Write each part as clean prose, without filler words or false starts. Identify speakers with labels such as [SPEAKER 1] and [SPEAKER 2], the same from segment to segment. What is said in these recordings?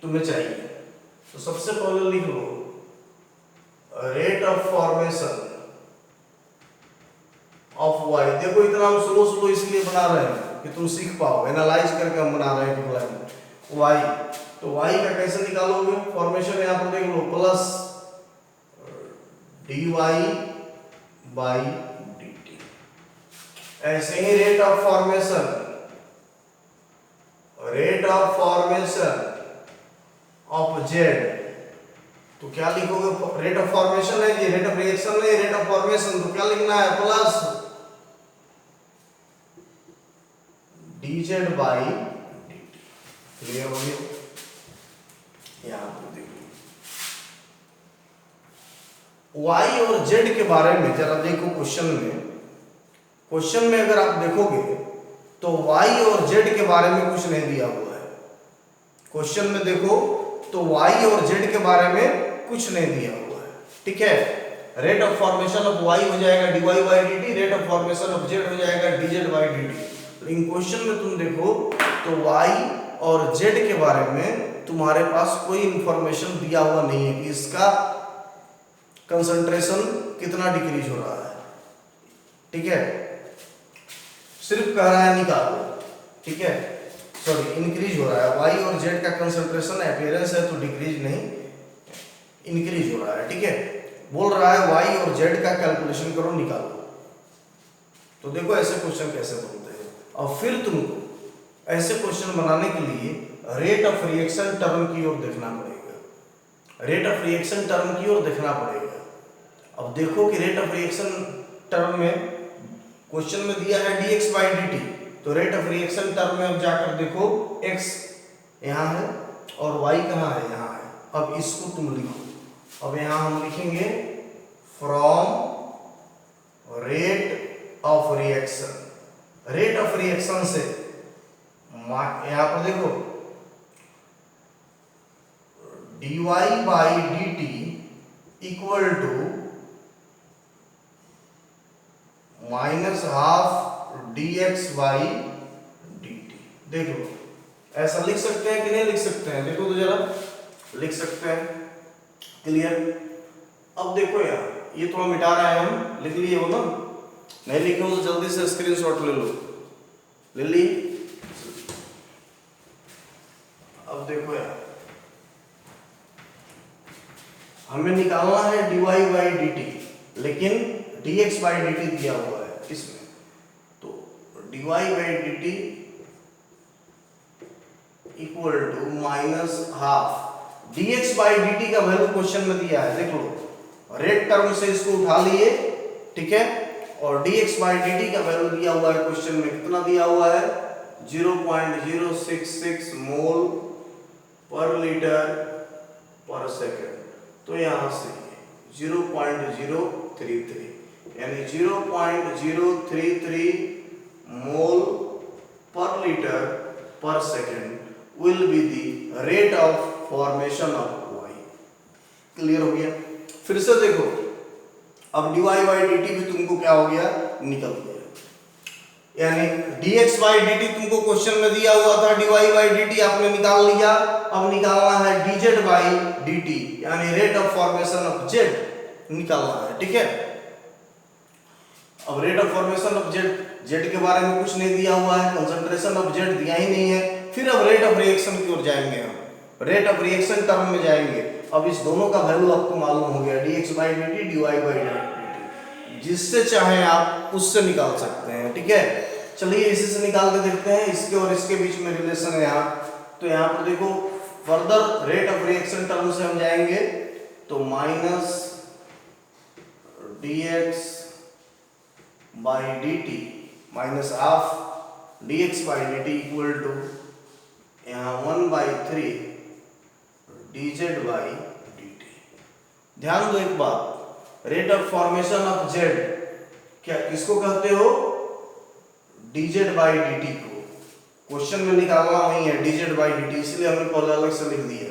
[SPEAKER 1] तुम्हें चाहिए। तो सबसे पहले लिख लो rate of formation of Y. देखो इतना हम स्लो स्लो इसलिए बना रहे हैं कि तुम सीख पाओ, एनालाइज करके हम बना रहे हैं वाई। तो वाई का कैसे निकालोगे फॉर्मेशन, यहाँ पर देख लो प्लस dy बाई dt। ऐसे ही rate of formation of Z, तो क्या लिखोगे, रेट ऑफ फॉर्मेशन है ये, रेट ऑफ रिएक्शन नहीं, रेट ऑफ फॉर्मेशन, तो क्या लिखना है plus dz by dt। Clear हो गया। यहां पर देखो y और z के बारे में जरा देखो क्वेश्चन में अगर आप देखोगे तो y और z के बारे में कुछ नहीं दिया हुआ है। क्वेश्चन में देखो तो y और z के बारे में कुछ नहीं दिया हुआ है, ठीक है। Rate of formation of y हो जाएगा dy by dt, rate of formation of z हो जाएगा dz बाई dt। लेकिन क्वेश्चन में तुम देखो तो y और z के बारे में तुम्हारे पास कोई इंफॉर्मेशन दिया हुआ नहीं है कि इसका कंसंट्रेशन कितना डिक्रीज हो रहा है, ठीक है। सिर्फ कह रहा है निकालो, ठीक है, सॉरी इंक्रीज हो रहा है। y और z का कंसंट्रेशन अपीयरेंस है तो डिक्रीज नहीं इंक्रीज हो रहा है, ठीक है। बोल रहा है y और z का कैलकुलेशन करो निकालो। तो देखो ऐसे क्वेश्चन कैसे बनते हैं। और फिर तुमको ऐसे क्वेश्चन बनाने के लिए रेट ऑफ रिएक्शन टर्म की ओर देखना पड़ेगा, रेट ऑफ रिएक्शन टर्म की ओर देखना पड़ेगा। अब देखो कि रेट ऑफ रिएक्शन टर्म में क्वेश्चन में दिया है dx बाई dt, तो रेट ऑफ रिएक्शन टर्म में अब जाकर देखो x यहाँ है और y कहाँ है, यहाँ है। अब इसको तुम लिखो। अब यहाँ हम लिखेंगे from rate of reaction, rate of reaction से यहाँ पर देखो dy by dt equal to minus half dx by dt। देख लो ऐसा लिख सकते हैं कि नहीं लिख सकते हैं, देखो तो जरा लिख सकते हैं, क्लियर। अब देखो यार ये थोड़ा मिटा रहे हैं हम, लिख लिए हो ना, नहीं लिखे हो तो जल्दी से स्क्रीनशॉट ले लो, ले ली। अब देखो यार हमें निकालना है dy बाई dt, लेकिन dx बाई dt दिया हुआ है इसमें, तो dy by dt equal to minus half dx by dt का वैल्यू क्वेश्चन में दिया है, देख लो रेट टर्म से इसको उठा लिए, ठीक है। और dx बाई dt का वैल्यू दिया हुआ है क्वेश्चन में, कितना दिया हुआ है 0.066 मोल पर लीटर पर सेकेंड। तो यहां से 0.033 यानी 0.033 मोल पर लीटर पर second will be the rate of formation of Y. Clear हो गया। फिर से देखो अब dy बाई dt भी तुमको क्या हो गया, निकल गया। यानी dx बाई dt तुमको क्वेश्चन में दिया हुआ था, dy बाई dt आपने निकाल लिया। अब निकालना है dz बाई dt यानी rate of formation of z निकालना है, ठीक है। अब rate of formation of z के बारे में कुछ नहीं दिया हुआ है, कंसंट्रेशन ऑफ z दिया ही नहीं है। फिर अब रेट ऑफ रिएक्शन की ओर जाएंगे, हम रेट ऑफ रिएक्शन टर्म में जाएंगे। अब इस दोनों का वैल्यू आपको मालूम हो गया, dx by dt dy by dt, जिससे चाहे आप उससे निकाल सकते हैं, ठीक है। चलिए इसी से निकाल के देखते हैं, इसके और इसके बीच में रिलेशन है यहाँ। तो यहाँ पर देखो further rate of reaction term से हम जाएंगे, तो minus dx by dt minus half dx by dt equal to यहाँ 1/3 dz बाई dt। ध्यान दो एक बात, rate of formation of z क्या किसको कहते हो, dz बाई dt को। क्वेश्चन में निकालना वही है dz बाई dt, इसलिए हमने पहले अलग से लिख दिया।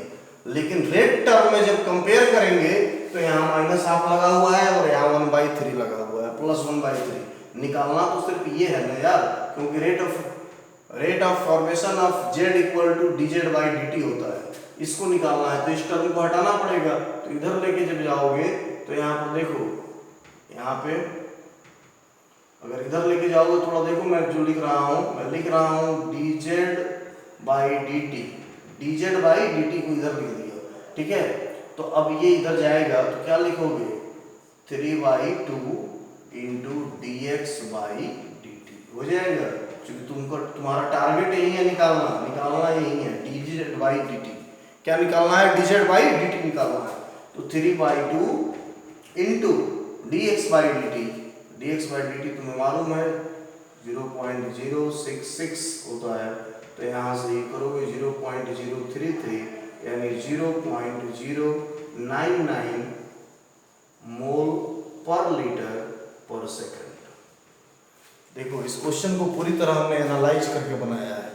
[SPEAKER 1] लेकिन रेट टर्म में जब कंपेयर करेंगे तो यहाँ माइनस हाफ लगा हुआ है और यहाँ 1/3 लगा हुआ है, प्लस 1/3। निकालना तो सिर्फ ये है ना यार, क्योंकि rate of rate of formation of Z equal to D Z by D T होता है, इसको निकालना है। तो इस टर्म को हटाना पड़ेगा, तो इधर लेके जब जाओगे तो यहाँ पर देखो, यहाँ पे अगर इधर लेके जाओगे थोड़ा देखो, मैं जो लिख रहा हूँ, मैं लिख रहा हूँ D Z by D T, D Z by D T को इधर लिख दिया, ठीक है। तो अब ये इधर जाएगा तो क्या लिखोगे, 3/2 into D x by D T हो जाएगा, क्योंकि तुमको तुम्हारा टारगेट यही है, निकालना यही है, D Z by D T. क्या निकालना है, D Z by D T निकालना है। तो 3/2 into D x by D T, D x by D T तुम्हें मालूम है 0.066 होता है, तो यहाँ से ये करोगे 0.033 यानी 0.099 मोल पर लीटर पर सेकंड। देखो इस क्वेश्चन को पूरी तरह हमने एनालाइज करके बनाया है,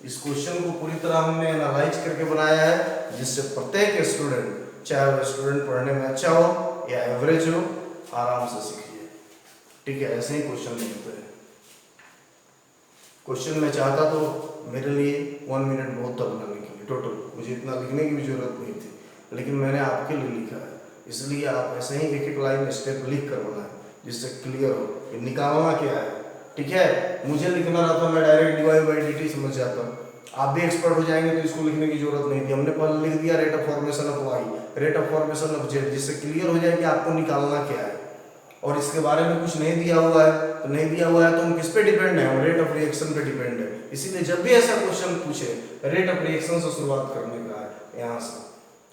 [SPEAKER 1] इस क्वेश्चन को पूरी तरह हमने एनालाइज करके बनाया है, जिससे प्रत्येक स्टूडेंट, चाहे वो स्टूडेंट पढ़ने में अच्छा हो या एवरेज हो, आराम से सीखिए, ठीक है। ऐसे ही क्वेश्चन लिखते हैं। क्वेश्चन में चाहता तो मेरे लिए 1 मिनट बहुत था बनाने के लिए, टोटल मुझे इतना लिखने की भी जरूरत नहीं थी, लेकिन मैंने आपके लिए लिखा है, इसलिए आप ऐसे ही एक एक लाइन स्टेप लिख कर बनाएं, जिससे क्लियर हो कि निकालना क्या है, ठीक है। मुझे लिखना रहता मैं direct D Y by D T समझ जाता, आप भी एक्सपर्ट हो जाएंगे तो इसको लिखने की जरूरत नहीं थी। हमने पहले लिख दिया rate of formation of Y, rate of formation of Z, जिससे क्लियर हो जाए कि आपको निकालना क्या है। और इसके बारे में कुछ नहीं दिया हुआ है, तो नहीं दिया हुआ है तो हम किस पे डिपेंड है, हम रेट ऑफ रिएक्शन पे डिपेंड है। इसीलिए जब भी ऐसा क्वेश्चन पूछे, रेट ऑफ रिएक्शन से शुरुआत करने का है यहाँ से,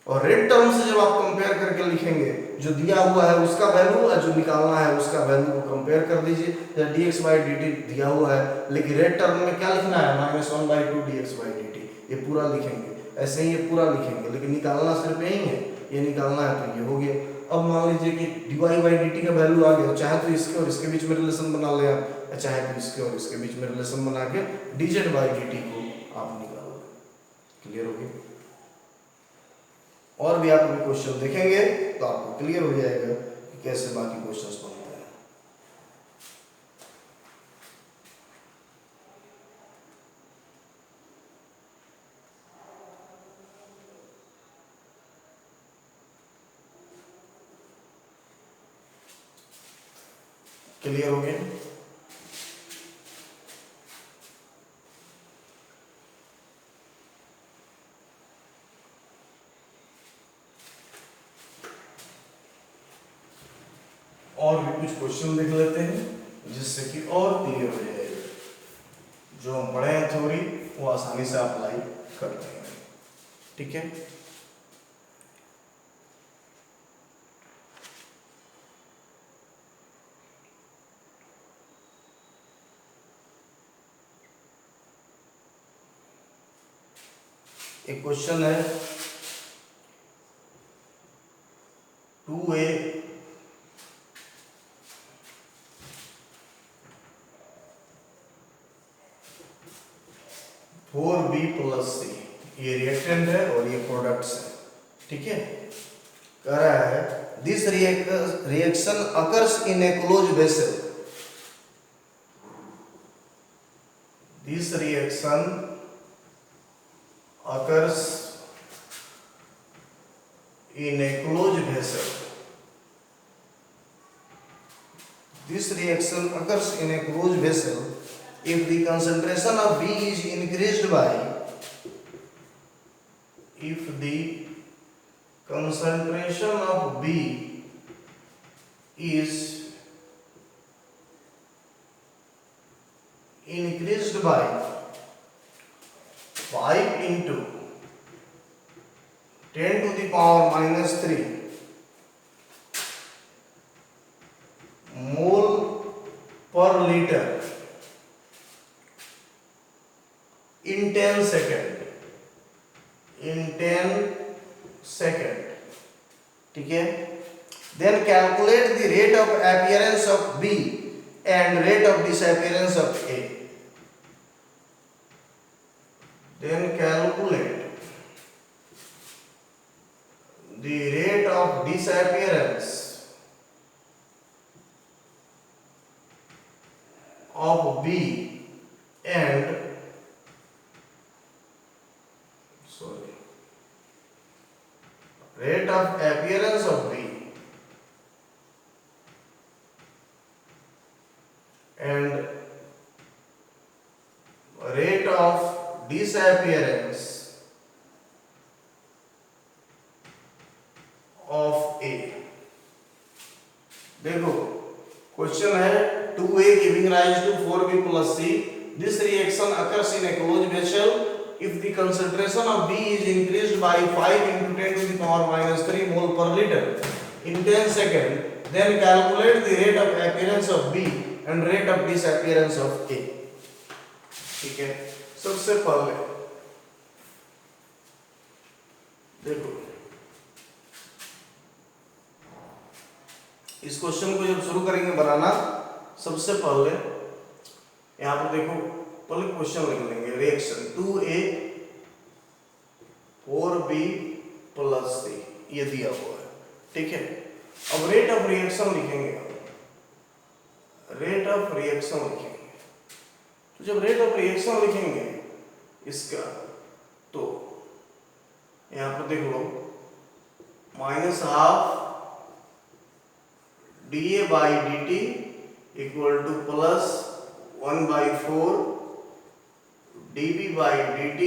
[SPEAKER 1] और रेट टर्म से जब आप कंपेयर करके लिखेंगे, जो दिया हुआ है उसका वैल्यू और जो निकालना है उसका वैल्यू को कंपेयर कर दीजिए। जब D x by D T दिया हुआ है, लेकिन रेट टर्म में क्या लिखना है, -1/2 D x by D T, ये पूरा लिखेंगे, ऐसे ही ये पूरा लिखेंगे, लेकिन निकालना सिर्फ यही है, ये निकालना है तो ये हो गया। अब मान लीजिए कि D Y by D T का वैल्यू आ गया, चाहे तो इसके और इसके बीच में रिलेशन बना ले आप, या चाहे तो इसके और इसके बीच में रिलेशन बना के D Z by D T को आप निकालो। क्लियर हो गया। और भी आप अभी क्वेश्चन देखेंगे तो आपको क्लियर हो जाएगा कि कैसे बाकी क्वेश्चंस बनते हैं। क्लियर हो गया। और भी कुछ क्वेश्चन देख लेते हैं जिससे कि और क्लियर हो जाएगा, जो हम पढ़े हैं थ्योरी वो आसानी से अप्लाई कर पाएंगे, ठीक है। एक क्वेश्चन है 2a फोर बी प्लस सी, ये रिएक्टेंट है और ये प्रोडक्ट्स है, ठीक है। कह रहा है this reaction occurs in A close vessel, this reaction occurs in a closed vessel, this reaction occurs in a closed vessel if the concentration of B is increased by, if the concentration of B is increased by 5 into 10 to the power -3 mole per liter in 10 second, in 10 second, ठीक है। Then calculate the rate of appearance of B and rate of disappearance of A. Then calculate the rate of disappearance of B and rate of appearance of B and rate of disappearance of A। देखो question है 2A giving rise to 4B plus C. This reaction occurs in a closed vessel if the concentration of B is increased by 5 into 10 to the power minus 3 mole per liter in 10 seconds. Then calculate the rate of appearance of B and rate of disappearance of A। ठीक है, सबसे पहले देखो इस question को जब शुरू करेंगे बनाना, सबसे पहले यहां पर देखो पहले क्वेश्चन लिख लेंगे reaction 2A 4B plus C ये दिया हुआ है, ठीक है। अब रेट ऑफ रिएक्शन लिखेंगे, रेट ऑफ रिएक्शन लिखेंगे। तो जब रेट ऑफ रिएक्शन लिखेंगे इसका, तो यहां पर देख लो minus half dA by dt equal to plus 1/4 dB by dt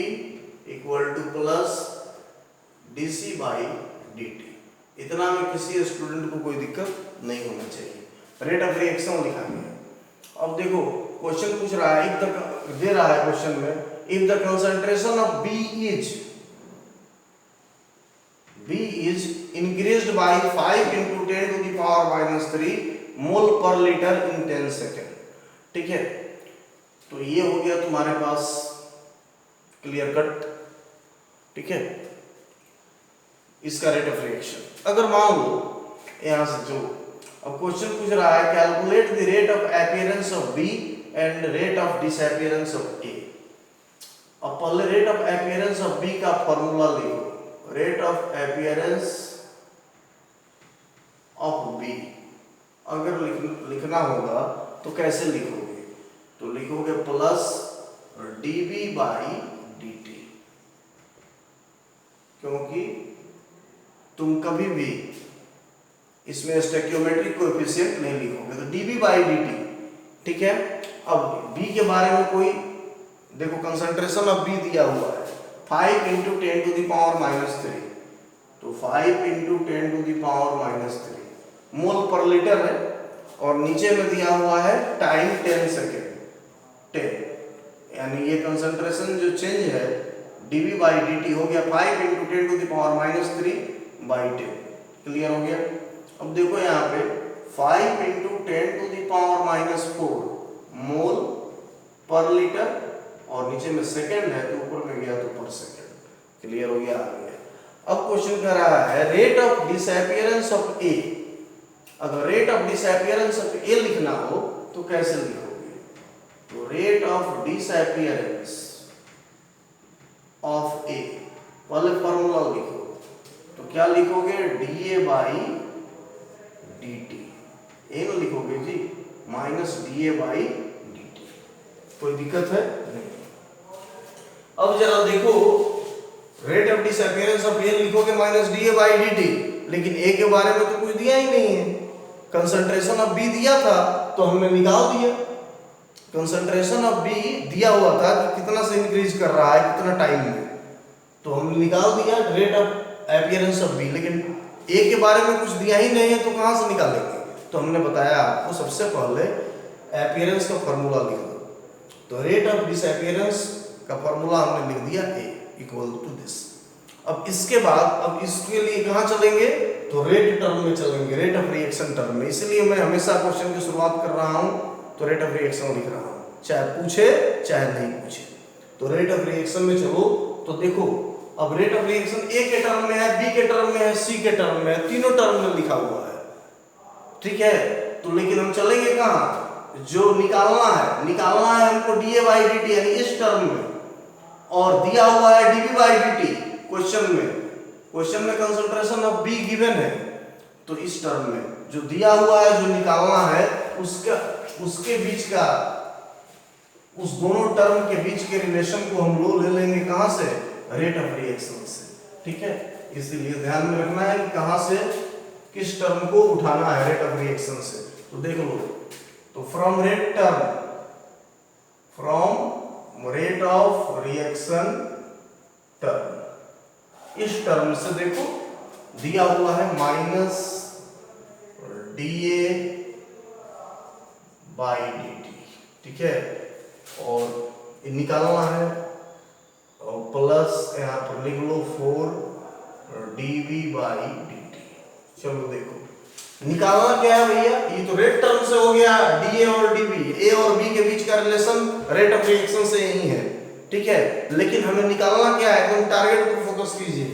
[SPEAKER 1] equal to plus dC by dt। इतना में किसी स्टूडेंट को कोई दिक्कत नहीं होना चाहिए। रेट ऑफ रिएक्शन लिखा गया। अब देखो क्वेश्चन पूछ रहा है, इफ द दे रहा है क्वेश्चन में, if the concentration of B is increased by 5 into 10 to the power minus 3 mole per liter in 10 second, ठीक है। तो ये हो गया तुम्हारे पास क्लियर कट, ठीक है, इसका रेट ऑफ रिएक्शन। अगर मान लो यहां से जो अब क्वेश्चन पूछ रहा है calculate the rate of appearance of B and rate of disappearance of A। अब पहले rate of appearance of B का फॉर्मूला लिखो, rate of appearance of B अगर लिखना होगा तो कैसे लिखोगे, तो लिखोगे प्लस dB बाई dt, क्योंकि तुम कभी भी इसमें स्टोइकियोमेट्रिक कोएफिशिएंट नहीं लिखोगे, तो dB बाई dt, ठीक है। अब B के बारे में कोई देखो कंसंट्रेशन ऑफ B दिया हुआ है 5 into 10 to the power minus 3, तो 5 into 10 to the power minus 3 mole पर लीटर है, और नीचे में दिया हुआ है टाइम 10 सेकेंड 10, यानी ये कंसंट्रेशन जो चेंज है dB by dt हो गया 5 into 10 to the power minus 3 by 10। Clear हो गया। अब देखो यहाँ पे 5 into 10 to the power minus 4 मोल पर लीटर, और नीचे में सेकंड है तो ऊपर में गया तो पर सेकंड। क्लियर हो गया, आ गया। अब क्वेश्चन कर रहा है रेट ऑफ डिसअपीयरेंस ऑफ ए। अगर रेट ऑफ डिसअपीयरेंस ऑफ ए लिखना हो तो कैसे लिखोगे, तो रेट ऑफ डिसअपीयरेंस ऑफ ए पहले फॉर्मूला लिखो, तो क्या लिखोगे dA बाई dt, ए में लिखोगे जी माइनस dA बाई dt। कोई दिक्कत है नहीं। अब जरा देखो रेट ऑफ डिसअपीयरेंस ऑफ ए लिखोगे माइनस dA बाई dt, लेकिन ए के बारे में तो कुछ दिया ही नहीं है। कंसंट्रेशन ऑफ बी दिया था तो हमने निकाल दिया, कंसंट्रेशन ऑफ बी दिया हुआ था कि कितना से इंक्रीज कर रहा है कितना टाइम में, तो हमने निकाल दिया rate of appearance of B. लेकिन ए के बारे में कुछ दिया ही नहीं है तो कहां से निकालेंगे, तो हमने बताया आपको सबसे पहले अपीयरेंस का फॉर्मूला लिख दो, तो रेट ऑफ डिसअपीयरेंस का फॉर्मूला हमने लिख दिया A इक्वल टू दिस। अब इसके बाद अब इसके लिए कहां चलेंगे, तो रेट टर्म में चलेंगे, रेट ऑफ रिएक्शन टर्म में। इसलिए मैं हमेशा क्वेश्चन की शुरुआत कर रहा हूं तो रेट ऑफ रिएक्शन लिख रहा हूं, चाहे पूछे चाहे नहीं पूछे। तो रेट ऑफ रिएक्शन में चलो, तो देखो अब रेट ऑफ रिएक्शन ए के टर्म में है, बी के टर्म में है, सी के टर्म में है, तीनों टर्म में लिखा हुआ है, ठीक है। तो लेकिन हम चलेंगे कहां, जो निकालना है हमको dA बाई dt यानी इस टर्म में, और दिया हुआ है dB बाई dt क्वेश्चन में कंसंट्रेशन ऑफ B गिवन है, तो इस टर्म में जो दिया हुआ है जो निकालना है उसके बीच का, उस दोनों टर्म के बीच के रिलेशन को हम लोग ले लेंगे कहां से, रेट ऑफ रिएक्शन से, ठीक है। इसीलिए ध्यान में रखना है कि कहां से किस टर्म को उठाना है रेट ऑफ रिएक्शन से। तो देख लो, तो from rate of reaction term, इस टर्म से देखो दिया हुआ है माइनस dA बाई dt, ठीक है, और निकालना है, और प्लस यहाँ पर लिख लो 4dV बाई dt। चलो देखो निकालना क्या है भैया, ये तो रेट टर्म से हो गया, dA और dV, A और B के बीच का रिलेशन रेट ऑफ रिएक्शन से यही है, ठीक है, लेकिन हमें निकालना क्या है, एकदम टारगेट पर फोकस कीजिए,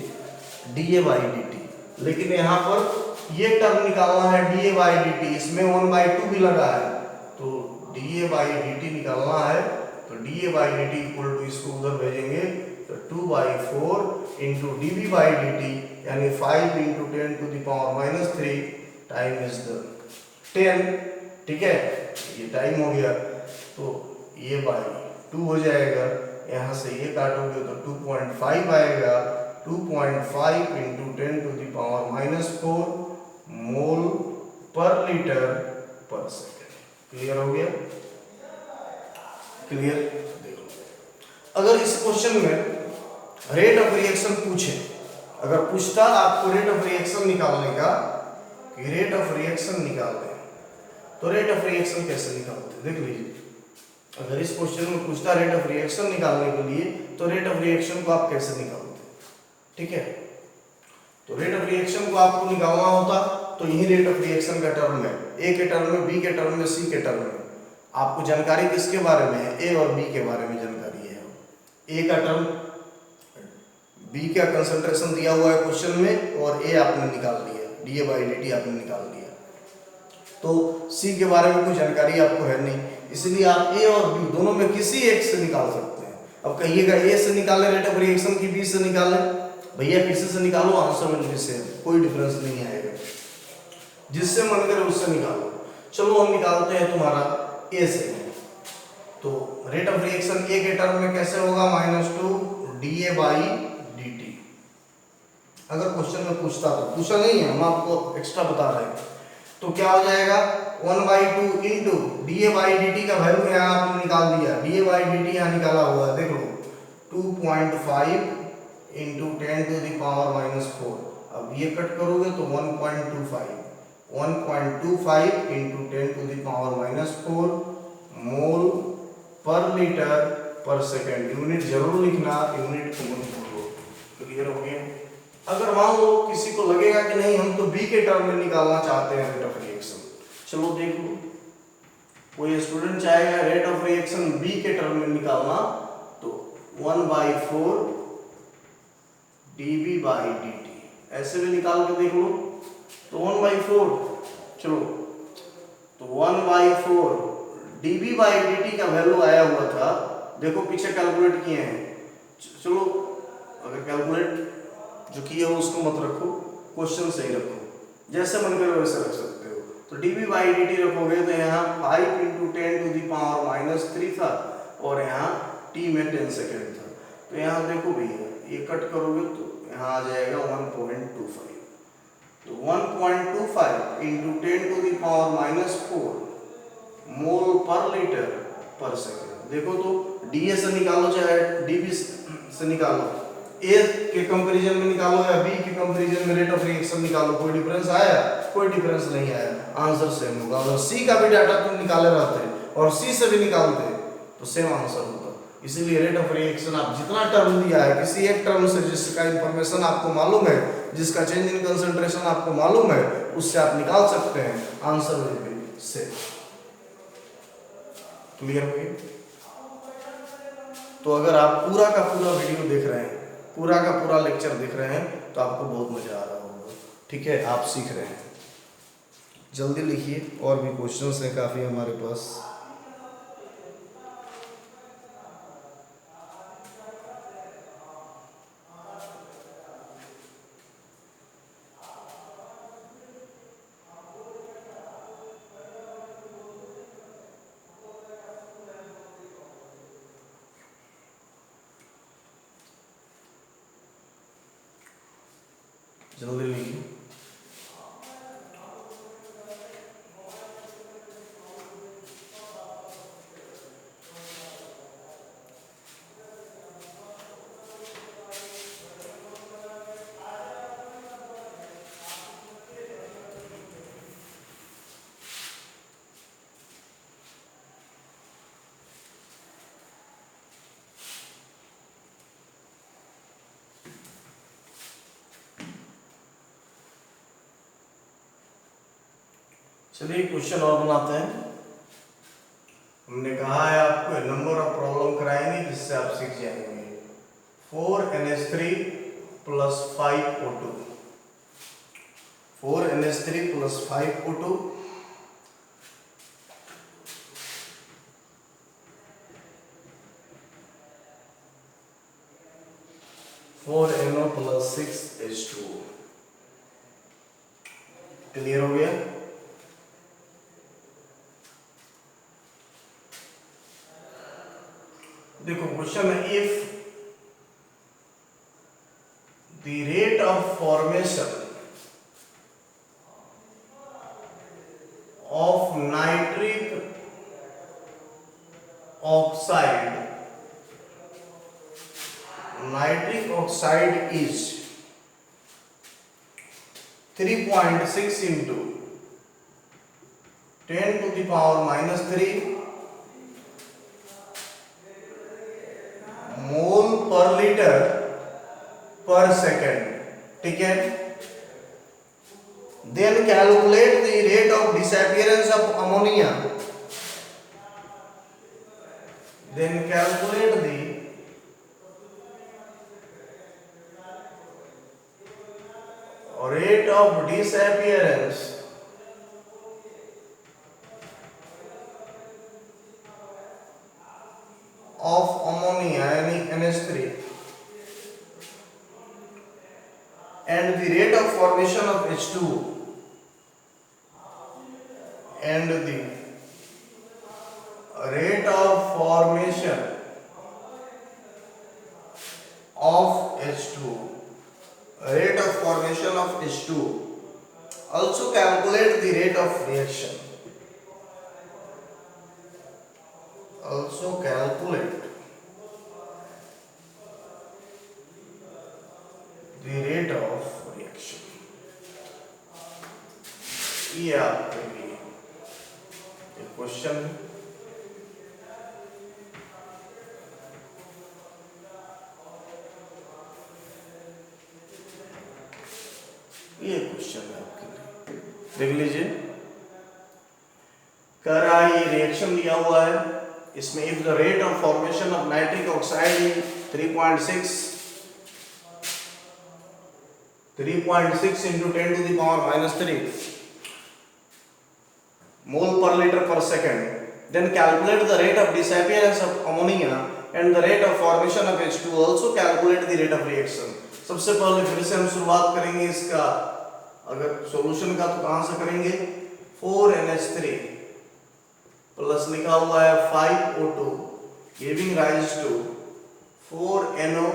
[SPEAKER 1] dA बाई dt। लेकिन यहाँ पर ये टर्म निकालना है dA बाई dt, इसमें 1/2 भी लगा है, तो dA बाई dt निकालना है, तो dA by dt equal to, इसको उधर भेजेंगे तो 2/4 इंटू dV बाई dt, यानी 5 into 10 to the power -3 time is the 10, ठीक है, ये टाइम हो गया, तो ये बाई 2 हो जाएगा, यहाँ से ये काटोगे तो 2.5 आएगा, 2.5 इंटू 10 टू द पावर -4 मोल पर लीटर पर सेकेंड। क्लियर हो गया? क्लियर? देखो अगर इस क्वेश्चन में रेट ऑफ रिएक्शन पूछे, अगर पूछता आपको रेट ऑफ रिएक्शन निकालने का, कि रेट ऑफ रिएक्शन निकाल दें, तो रेट ऑफ रिएक्शन कैसे निकालते देख लीजिए। अगर इस क्वेश्चन में पूछता रेट ऑफ रिएक्शन निकालने के लिए, तो रेट ऑफ रिएक्शन को आप कैसे निकालते, ठीक है, तो रेट ऑफ रिएक्शन को आपको निकालना होता तो यही रेट ऑफ रिएक्शन का टर्म है, ए के टर्म में, बी के टर्म में, सी के टर्म में। आपको जानकारी किसके बारे में है, ए और बी के बारे में जानकारी है। ए का टर्म, बी का कंसंट्रेशन दिया हुआ है क्वेश्चन में, और ए आपने निकाल लिया, dA बाई dt आपने निकाल लिया, तो सी के बारे में कोई जानकारी आपको है नहीं, इसलिए आप ए और बी दोनों में किसी एक से निकाल सकते हैं। अब कहिएगा ए से निकालें रेट ऑफ रिएक्शन की बी से निकालें, भैया किसी से निकालो, आंसर में से कोई डिफरेंस नहीं आएगा, जिससे मन करे उससे निकालो। चलो हम निकालते हैं तुम्हारा ए से, तो रेट ऑफ रिएक्शन ए के टर्म में कैसे होगा, -2 dA बाई dt। अगर क्वेश्चन में पूछता, तो पूछा नहीं है, हम आपको एक्स्ट्रा बता रहे हैं, तो क्या हो जाएगा 1/2 इंटू dA बाई dt का वैल्यू यहाँ आपने निकाल दिया, dA बाई dt यहाँ निकाला हुआ है, देख लो 2.5 इंटू 10 टू द पावर -4। अब ये कट करोगे तो 1.25 इंटू 10 टू द पावर -4 मोल पर लीटर पर सेकेंड। यूनिट जरूर लिखना, यूनिट कॉमन कर लो। क्लियर हो गया? अगर मान लो किसी को लगेगा कि नहीं हम तो बी के टर्म में निकालना चाहते हैं रेट ऑफ रिएक्शन, चलो देख लो, कोई स्टूडेंट चाहेगा रेट ऑफ रिएक्शन बी के टर्म में निकालना, तो 1/4 dV बाई dt ऐसे भी निकाल के देख लो, तो 1/4, चलो तो 1/4 dV बाई dt का वैल्यू आया हुआ था, देखो पीछे कैलकुलेट किए हैं, चलो अगर कैलकुलेट जो किए हो उसको मत रखो, क्वेश्चन सही रखो, जैसे मन करे वैसे रख सकते हो। तो dV बाई dt रखोगे तो यहाँ 5 इंटू 10 टू द पावर -3 था, और यहाँ t में 10 सेकेंड था, तो यहाँ देखो भैया ये कट करोगे तो यहाँ आ जाएगा 1.25, तो 1.25 इंटू 10 टू द पावर -4 मोल पर लीटर पर सेकेंड। देखो तो dA से निकालो चाहे dV से निकालो, A के कंपैरिजन में निकालो या B के कंपैरिजन में रेट ऑफ रिएक्शन निकालो, कोई डिफरेंस आया? कोई डिफरेंस नहीं आया, आंसर सेम होगा। अगर C का भी डाटा तुम निकाले रहते और C से भी निकालते तो सेम आंसर होता। इसीलिए रेट ऑफ रिएक्शन आप जितना टर्म दिया है, किसी एक टर्म से जिसका इंफॉर्मेशन आपको मालूम है, जिसका चेंज इन कंसंट्रेशन आपको मालूम है, उससे आप निकाल सकते हैं, answer will be same. Clear हो गया? तो अगर आप पूरा का पूरा वीडियो देख रहे हैं, पूरा का पूरा लेक्चर देख रहे हैं, तो आपको बहुत मजा आ रहा होगा, ठीक है, आप सीख रहे हैं। जल्दी लिखिए, और भी क्वेश्चंस हैं काफ़ी हमारे पास। जल्दी लिखिए। चलिए क्वेश्चन और बनाते हैं। हमने कहा है आपको नंबर ऑफ प्रॉब्लम कराएंगे जिससे आप सीख जाएंगे। 4NH3 plus 5O2, 4NH3 plus 5O2 4NO plus 6H2। Clear हो गया? देखो क्वेश्चन है, if the rate of formation of nitric oxide is 3.6 into 10 to the power minus 3 mole पर लीटर पर सेकेंड, ठीक है। Then calculate the rate of disappearance of ammonia, then calculate the rate of disappearance of ammonia यानी NH3 and the rate of formation of H2 and the rate of formation of H2, rate of formation of H2, also calculate the rate of reaction, also calculate the rate of reaction। ये आपके लिए एक question है। ये question है आपके लिए, देख लीजिए। कह रहा है ये रिएक्शन दिया हुआ है, इसमें if the rate of formation of nitric oxide is 3.6 into 10 to the power minus 3 mole per liter per second, then calculate the rate of disappearance of ammonia and the rate of formation of H2, also calculate the rate of reaction। सबसे पहले फिर से हम शुरुआत करेंगे इसका, अगर solution का तो कहां से करेंगे। 4NH3 प्लस लिखा हुआ है 5O2 giving rise to 4NO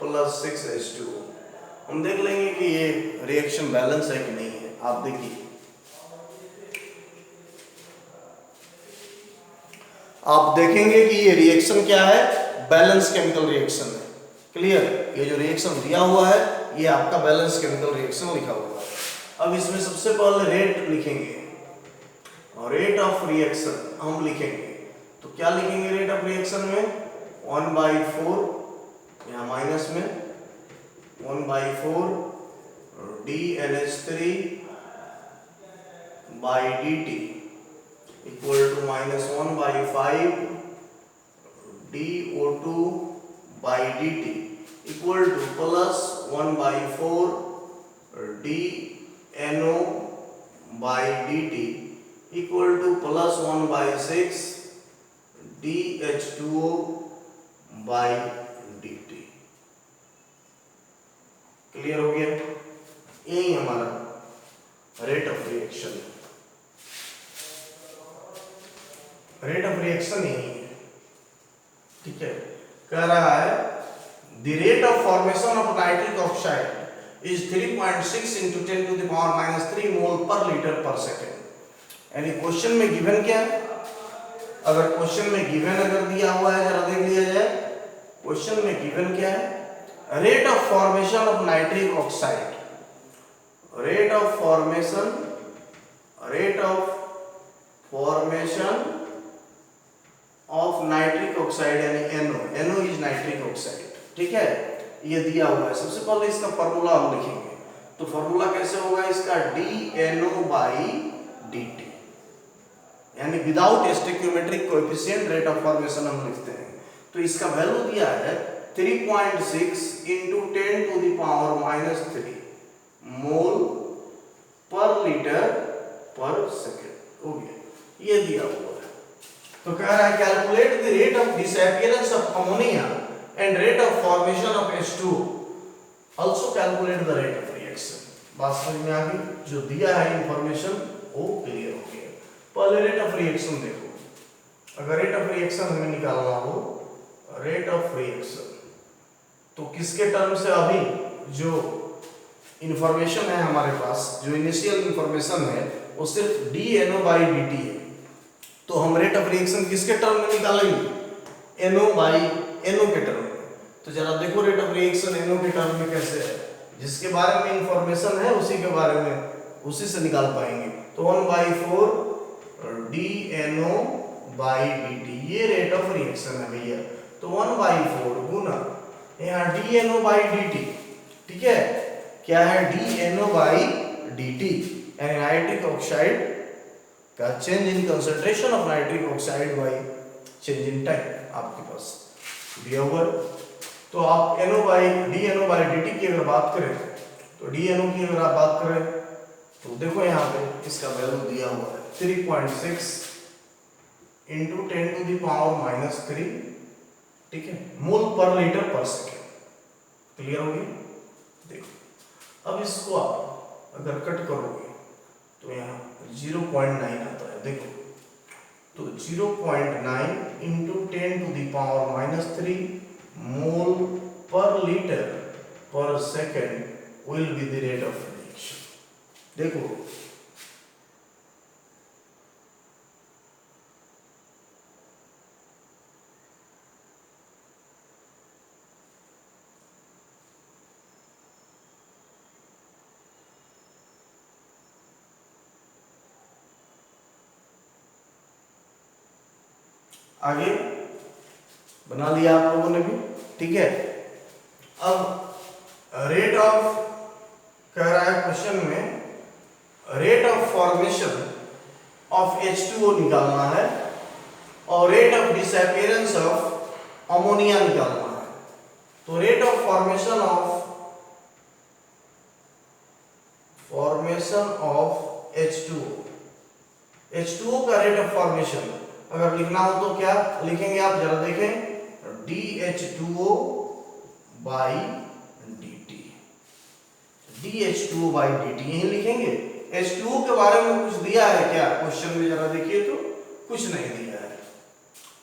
[SPEAKER 1] plus 6H2। हम देख लेंगे कि ये रिएक्शन बैलेंस है कि नहीं है। आप देखिए, आप देखेंगे कि ये रिएक्शन क्या है, बैलेंस केमिकल रिएक्शन है। क्लियर? ये जो रिएक्शन दिया हुआ है ये आपका बैलेंस केमिकल रिएक्शन लिखा हुआ है। अब इसमें सबसे पहले रेट लिखेंगे और रेट ऑफ रिएक्शन हम लिखेंगे, तो क्या लिखेंगे रेट ऑफ रिएक्शन में 1/4, यहाँ माइनस में 1/4 DNH3 by dt equal to -1/5 DO2 by dt equal to plus 1/4 DNO by dt equal to plus 1/6 DH2O by dt। Clear हो गया? यही हमारा रेट ऑफ रिएक्शन है। रेट ऑफ रिएक्शन यही है, ठीक है। कह रहा है the rate of formation of nitric oxide is 3.6 into 10 to the power minus 3 mole पर लीटर पर सेकेंड। यानी क्वेश्चन में गिवन क्या है, अगर क्वेश्चन में गिवन अगर दिया हुआ है जरा देख लिया जाए, क्वेश्चन में गिवन क्या है, rate of formation of nitric oxide, rate of formation of nitric oxide यानी NO इज नाइट्रिक ऑक्साइड, ठीक है, ये दिया हुआ है। सबसे पहले इसका फार्मूला हम लिखेंगे, तो फार्मूला कैसे होगा इसका, DNO/dt, यानी without stoichiometric coefficient rate of formation हम लिखते हैं। तो इसका वैल्यू दिया है 3.6 into 10 to the power minus 3 mole पर लीटर पर सेकेंड, हो गया, ये दिया हुआ है। तो कह रहा है calculate the rate of disappearance of ammonia and rate of formation of H2, also calculate the rate of reaction. बात समझ में आ गई, जो दिया है इंफॉर्मेशन वो क्लियर हो गया। पहले रेट ऑफ रिएक्शन देखो, अगर रेट ऑफ रिएक्शन हमें निकालना हो, रेट ऑफ रिएक्शन तो किसके टर्म से, अभी जो इंफॉर्मेशन है हमारे पास, जो इनिशियल इंफॉर्मेशन है वो सिर्फ DNO/dt है, तो हम रेट ऑफ रिएक्शन किसके टर्म में निकालेंगे, NO/NO के टर्म में। तो जरा देखो रेट ऑफ रिएक्शन NO के टर्म में कैसे है, जिसके बारे में इंफॉर्मेशन है उसी के बारे में, उसी से निकाल पाएंगे। तो 1/4 DNO/dt, ये रेट ऑफ रिएक्शन है भैया। तो 1/4 गुना यहाँ DNO/dt, ठीक है, क्या है DNO/dt, यानी नाइट्रिक ऑक्साइड का change in concentration of nitric oxide by change in time आपके पास दिया हुआ है। तो आप DNO/dt की अगर बात करें, तो DNO की अगर आप बात करें तो देखो यहाँ पे इसका वैल्यू दिया हुआ है 3.6 into 10 to the power minus 3, ठीक है, मोल पर लीटर पर सेकेंड। क्लियर हो गया? देखो अब इसको आप अगर कट करोगे तो यहाँ 0.9 आता है, देखो तो 0.9 into 10 to the power minus 3 mole पर लीटर पर second will be the rate of reaction। देखो आगे बना लिया आप लोगों ने भी, ठीक है। अब रेट ऑफ, कह रहा है क्वेश्चन में, rate of formation of H2O निकालना है और rate of disappearance of ammonia निकालना है। तो rate of formation of H2O का रेट ऑफ फॉर्मेशन अगर लिखना हो तो क्या लिखेंगे आप, जरा देखें, DH2O/dt यही लिखेंगे। H2O के बारे में कुछ दिया है क्या क्वेश्चन में, जरा देखिए तो कुछ नहीं दिया है,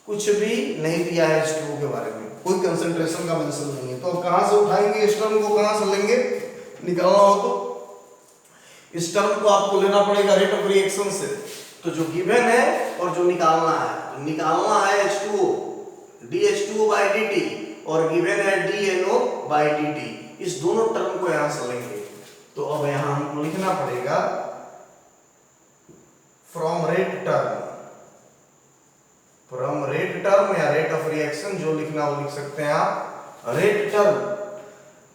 [SPEAKER 1] कुछ भी नहीं दिया है H2O के बारे में, कोई कंसंट्रेशन का मेंशन नहीं है। तो अब कहां से उठाएंगे इस टर्म को, कहां से लेंगे, निकालना हो तो इस टर्म को आपको लेना पड़ेगा रेट ऑफ रिएक्शन से। तो जो गिवन है और जो निकालना है, तो निकालना है H2O, DH2O/dt, और गिवन है DNO/dt, इस दोनों टर्म को यहां से लेंगे। तो अब यहां हमको लिखना पड़ेगा फ्रॉम रेट टर्म या रेट ऑफ रिएक्शन, जो लिखना वो लिख सकते हैं आप। रेट टर्म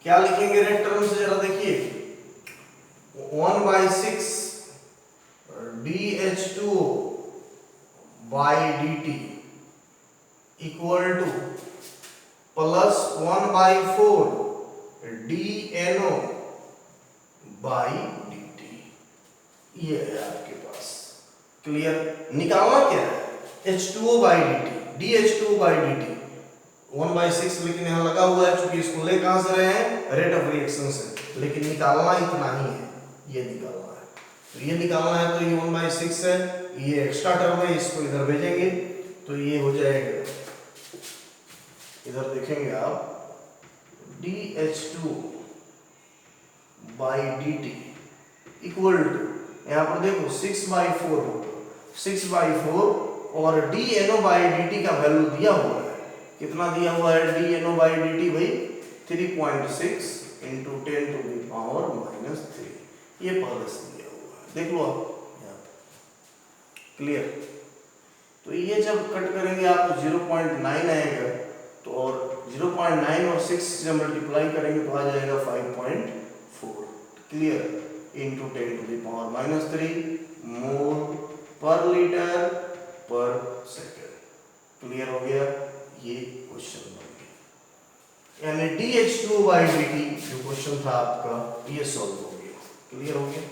[SPEAKER 1] क्या लिखेंगे, रेट टर्म से जरा देखिए, 1/6 DH2O/dt equal to plus 1/4 DNO/dt, ये है आपके पास। क्लियर? निकालना क्या है, H2O/dt, DH2O/dt 1/6, लेकिन यहाँ लगा हुआ है क्योंकि इसको ले कहां से रहे हैं, रेट ऑफ रिएक्शन से, लेकिन निकालना इतना ही है, ये निकालना है। तो ये निकालना है तो ये 1/6 है, ये एक्स्ट्रा टर्म है, इसको इधर भेजेंगे तो ये हो जाएगा, इधर देखेंगे आप, DH2 by D T equal to, यहाँ पर देखो 6/4 होगा, 6/4 और D N O by D T का वैल्यू दिया हुआ है, कितना दिया हुआ है D N O by D T भाई 3.6 इंटू 10⁻⁻3, ये पहले से दिया हुआ है, देख लो आप क्लियर। तो ये जब कट करेंगे आप 0.9 आएगा, तो और 0.9 और 6 से मल्टीप्लाई करेंगे तो आ जाएगा 5.4, क्लियर, इंटू 10⁻⁻3 मोल पर लीटर पर सेकेंड, क्लियर हो गया, ये क्वेश्चन बन गया, यानी dH2/dt जो क्वेश्चन था आपका ये सॉल्व हो गया, क्लियर हो गया,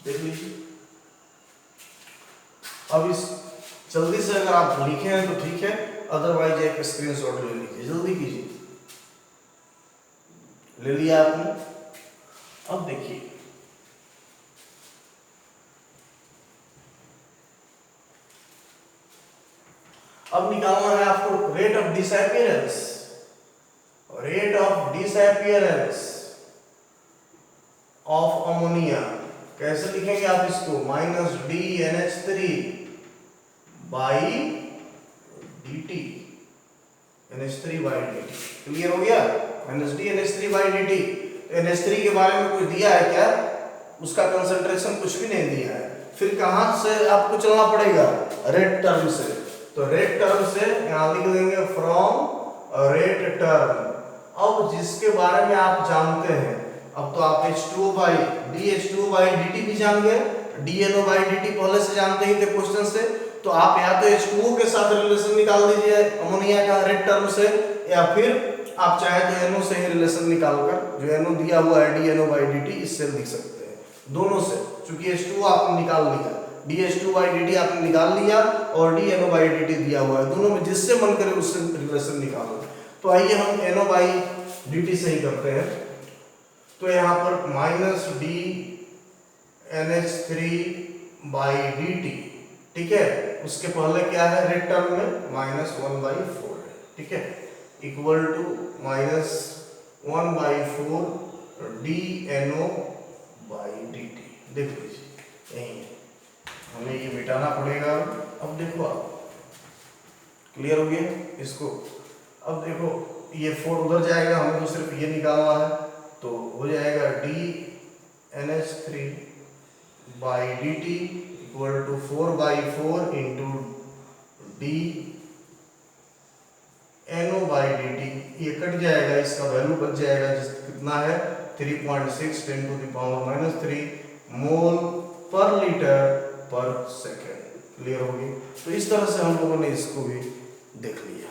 [SPEAKER 1] देख लीजिए। अब इस जल्दी से अगर आप लिखे हैं तो ठीक है, अदरवाइज एक स्क्रीनशॉट ले लीजिए, जल्दी कीजिए, ले लिया आपने। अब देखिए अब निकालना है आपको rate of disappearance, rate of disappearance of ammonia, कैसे लिखेंगे आप इसको, -DNH3 by dt, NH3/dt, clear हो गया, -DNH3/dt। NH3 के बारे में कुछ दिया है क्या, उसका कंसंट्रेशन कुछ भी नहीं दिया है, फिर कहां से आपको चलना पड़ेगा, रेट टर्म से, तो रेट टर्म से यहां लिख देंगे फ्रॉम रेट टर्म। अब जिसके बारे में आप जानते हैं, अब तो आप DH2/dt भी जान गए, DNO/dt पहले से जानते ही थे क्वेश्चन से, तो आप या तो H2O के साथ रिलेशन निकाल दीजिए अमोनिया का रेट टर्म से, या फिर आप चाहे तो NO से ही रिलेशन निकालकर जो NO दिया हुआ है DNO/dt इससे लिख सकते हैं, दोनों से, क्योंकि H2O आपने निकाल लिया, DH2/dt आपने निकाल लिया और DNO/dt दिया हुआ है, दोनों में जिससे मन करे उससे रिलेशन निकालो। तो आइए हम NO/dt से ही करते हैं, तो यहाँ पर -DNH3/dt, ठीक है, उसके पहले क्या है रेट टर्म में -1/4 है, ठीक है, इक्वल टू -1/4 DNO/dt, देख लीजिए यही है, हमें ये मिटाना पड़ेगा। अब देखो आप क्लियर हो गया इसको, अब देखो ये 4 उधर जाएगा, हमें तो सिर्फ ये निकालना है, तो हो जाएगा DNH3/dt equal to 4/4 into DNO/dt, ये कट जाएगा, इसका वैल्यू बच जाएगा जिस कितना है 3.6 10⁻⁻3 मोल पर लीटर पर सेकेंड, क्लियर हो गई। तो इस तरह से हम लोगों ने इसको भी देख लिया।